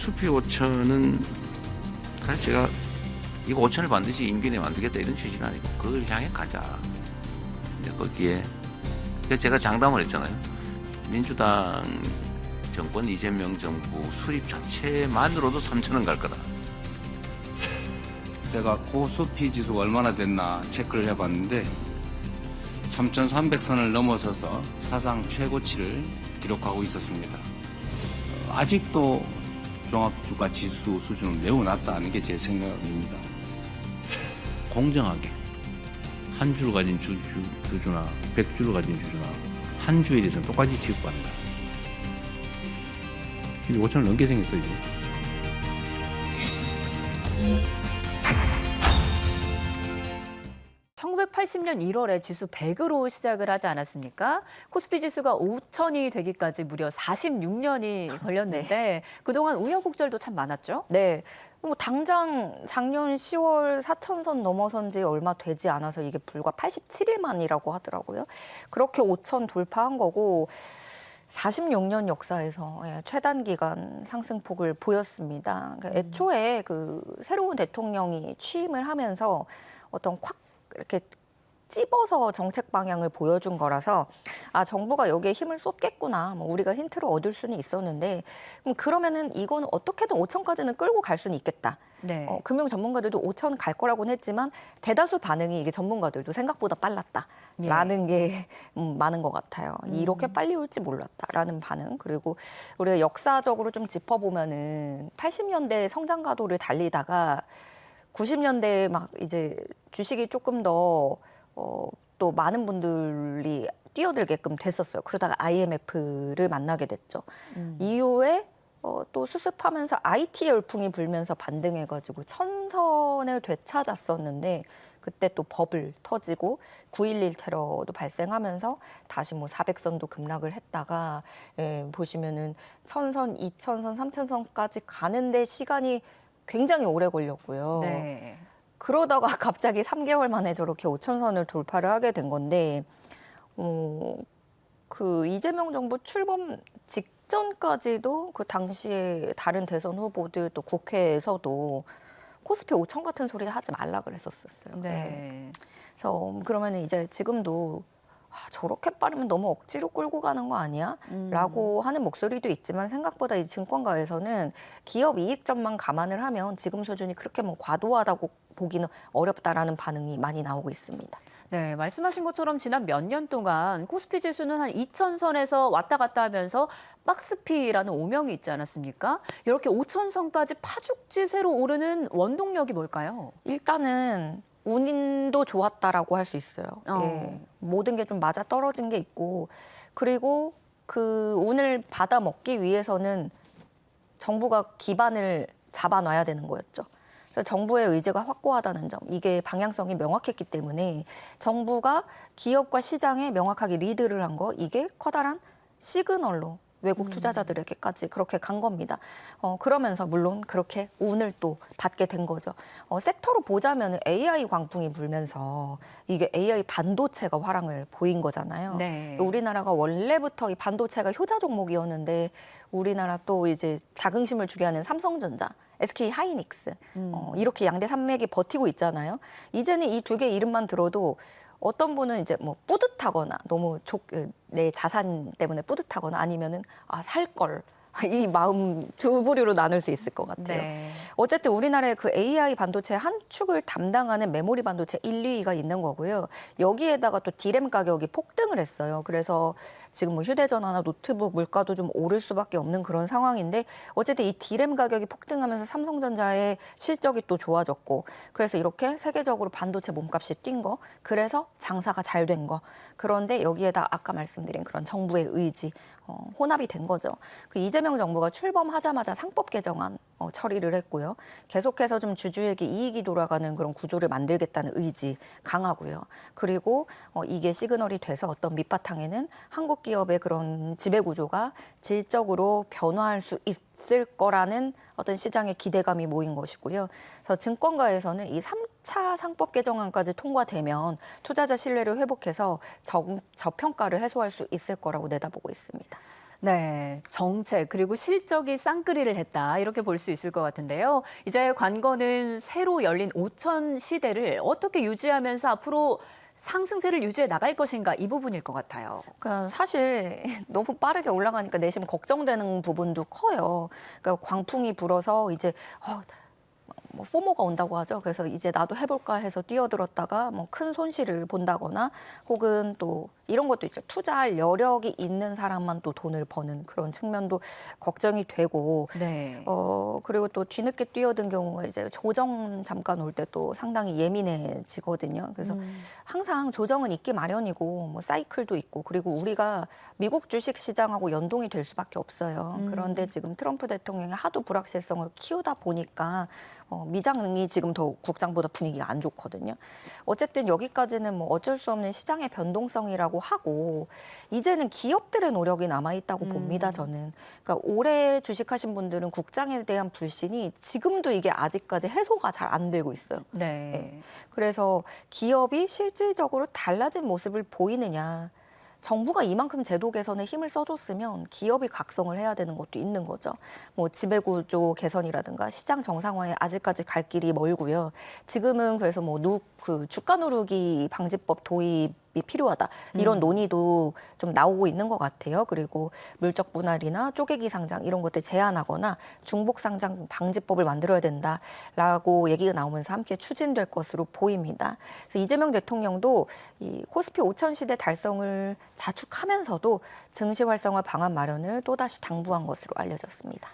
코스피 5천은 사실 제가 이거 5천을 반드시 임기내에 만들겠다 이런 취지는 아니고 그걸 향해 가자. 이제 거기에 그래서 제가 장담을 했잖아요. 민주당 정권 이재명 정부 수립 자체만으로도 3천원 갈 거다. 제가 코스피 지수가 얼마나 됐나 체크를 해봤는데 3,300선을 넘어서서 사상 최고치를 기록하고 있었습니다. 아직도 종합주가 지수 수준은 매우 낮다는 게 제 생각입니다. 공정하게 한 줄 가진 주주나 100주를 가진 주주나 한 주에 대해서는 똑같이 취급받는다. 근데 5천을 넘게 생겼어 이제. (1980년 1월에) 지수 100으로 시작을 하지 않았습니까? 코스피 지수가 5천이 되기까지 무려 46년이 걸렸는데 그동안 우여곡절도 참 많았죠? 네. 뭐 당장 작년 10월 4천선 넘어선 지 얼마 되지 않아서 이게 불과 87일 만이라고 하더라고요. 그렇게 5천 돌파한 거고 46년 역사에서 최단 기간 상승폭을 보였습니다. 그러니까 애초에 그 새로운 대통령이 취임을 하면서 어떤 콱 이렇게 찝어서 정책 방향을 보여준 거라서 아 정부가 여기에 힘을 쏟겠구나 뭐 우리가 힌트를 얻을 수는 있었는데 그러면은 이거는 어떻게든 5천까지는 끌고 갈 수는 있겠다. 네. 금융 전문가들도 5천 갈 거라고는 했지만 대다수 반응이 이게 전문가들도 생각보다 빨랐다라는 게 많은 것 같아요. 이렇게 빨리 올지 몰랐다라는 반응. 그리고 우리가 역사적으로 좀 짚어보면은 80년대 성장 가도를 달리다가 90년대에 막 이제 주식이 조금 더 또 많은 분들이 뛰어들게끔 됐었어요. 그러다가 IMF를 만나게 됐죠. 이후에 또 수습하면서 IT 열풍이 불면서 반등해가지고 천선을 되찾았었는데 그때 또 버블 터지고 9.11 테러도 발생하면서 다시 뭐 400선도 급락을 했다가 보시면은 1000선, 2000선, 3000선까지 가는데 시간이 굉장히 오래 걸렸고요. 네. 그러다가 갑자기 3개월 만에 저렇게 5천선을 돌파를 하게 된 건데 그 이재명 정부 출범 직전까지도 그 당시에 다른 대선 후보들 또 국회에서도 코스피 5천 같은 소리 하지 말라 그랬었어요. 네. 그래서 그러면 이제 지금도 저렇게 빠르면 너무 억지로 끌고 가는 거 아니야? 라고 하는 목소리도 있지만 생각보다 이 증권가에서는 기업 이익점만 감안을 하면 지금 수준이 그렇게 뭐 과도하다고 보기는 어렵다라는 반응이 많이 나오고 있습니다. 네, 말씀하신 것처럼 지난 몇 년 동안 코스피 지수는 한 2,000선에서 왔다 갔다 하면서 박스피라는 오명이 있지 않았습니까? 이렇게 5,000선까지 파죽지세로 오르는 원동력이 뭘까요? 일단은 운도 좋았다라고 할 수 있어요. 예, 모든 게 좀 맞아 떨어진 게 있고 그리고 그 운을 받아 먹기 위해서는 정부가 기반을 잡아놔야 되는 거였죠. 그래서 정부의 의지가 확고하다는 점, 이게 방향성이 명확했기 때문에 정부가 기업과 시장에 명확하게 리드를 한 거, 이게 커다란 시그널로 외국 투자자들에게까지 그렇게 간 겁니다. 그러면서 물론 그렇게 운을 또 받게 된 거죠. 섹터로 보자면 AI 광풍이 불면서 이게 AI 반도체가 화랑을 보인 거잖아요. 네. 우리나라가 원래부터 이 반도체가 효자 종목이었는데 우리나라 또 이제 자긍심을 주게 하는 삼성전자, SK 하이닉스 이렇게 양대 산맥이 버티고 있잖아요. 이제는 이 두 개 이름만 들어도 어떤 분은 이제 뭐 뿌듯하거나 너무 내 자산 때문에 뿌듯하거나 아니면은 살 걸. 이 마음 두 부류로 나눌 수 있을 것 같아요. 네. 어쨌든 우리나라에 그 AI 반도체 한 축을 담당하는 메모리 반도체 1, 2위가 있는 거고요. 여기에다가 또 D램 가격이 폭등을 했어요. 그래서 지금 뭐 휴대전화나 노트북 물가도 좀 오를 수밖에 없는 그런 상황인데 어쨌든 이 D램 가격이 폭등하면서 삼성전자의 실적이 또 좋아졌고 그래서 이렇게 세계적으로 반도체 몸값이 뛴 거 그래서 장사가 잘 된 거 그런데 여기에다 아까 말씀드린 그런 정부의 의지 혼합이 된 거죠. 그 이재명 정부가 출범하자마자 상법 개정안 처리를 했고요. 계속해서 좀 주주에게 이익이 돌아가는 그런 구조를 만들겠다는 의지 강하고요. 그리고 이게 시그널이 돼서 어떤 밑바탕에는 한국 기업의 그런 지배 구조가 질적으로 변화할 수 있을 거라는 어떤 시장의 기대감이 모인 것이고요. 그래서 증권가에서는 이 3차 상법 개정안까지 통과되면 투자자 신뢰를 회복해서 저평가를 해소할 수 있을 거라고 내다보고 있습니다. 네, 정책 그리고 실적이 쌍끌이를 했다 이렇게 볼 수 있을 것 같은데요. 이제 관건은 새로 열린 5천 시대를 어떻게 유지하면서 앞으로 상승세를 유지해 나갈 것인가 이 부분일 것 같아요. 그러니까 사실 너무 빠르게 올라가니까 내심 걱정되는 부분도 커요. 그러니까 광풍이 불어서 이제 뭐 포모가 온다고 하죠. 그래서 이제 나도 해볼까 해서 뛰어들었다가 뭐 큰 손실을 본다거나 혹은 또 이런 것도 있죠. 투자할 여력이 있는 사람만 또 돈을 버는 그런 측면도 걱정이 되고 네. 그리고 또 뒤늦게 뛰어든 경우가 이제 조정 잠깐 올 때 또 상당히 예민해지거든요. 그래서 항상 조정은 있기 마련이고 뭐 사이클도 있고 그리고 우리가 미국 주식 시장하고 연동이 될 수밖에 없어요. 그런데 지금 트럼프 대통령이 하도 불확실성을 키우다 보니까 미장이 지금 더 국장보다 분위기가 안 좋거든요. 어쨌든 여기까지는 뭐 어쩔 수 없는 시장의 변동성이라고 하고 이제는 기업들의 노력이 남아 있다고 봅니다. 저는. 그러니까 올해 주식하신 분들은 국장에 대한 불신이 지금도 이게 아직까지 해소가 잘 안 되고 있어요. 네. 네. 그래서 기업이 실질적으로 달라진 모습을 보이느냐. 정부가 이만큼 제도 개선에 힘을 써줬으면 기업이 각성을 해야 되는 것도 있는 거죠. 뭐 지배구조 개선이라든가 시장 정상화에 아직까지 갈 길이 멀고요. 지금은 그래서 뭐 주가 누르기 방지법 도입이 필요하다. 이런 논의도 좀 나오고 있는 것 같아요. 그리고 물적 분할이나 쪼개기 상장 이런 것들 제한하거나 중복 상장 방지법을 만들어야 된다라고 얘기가 나오면서 함께 추진될 것으로 보입니다. 그래서 이재명 대통령도 이 코스피 5천 시대 달성을 자축하면서도 증시 활성화 방안 마련을 또다시 당부한 것으로 알려졌습니다.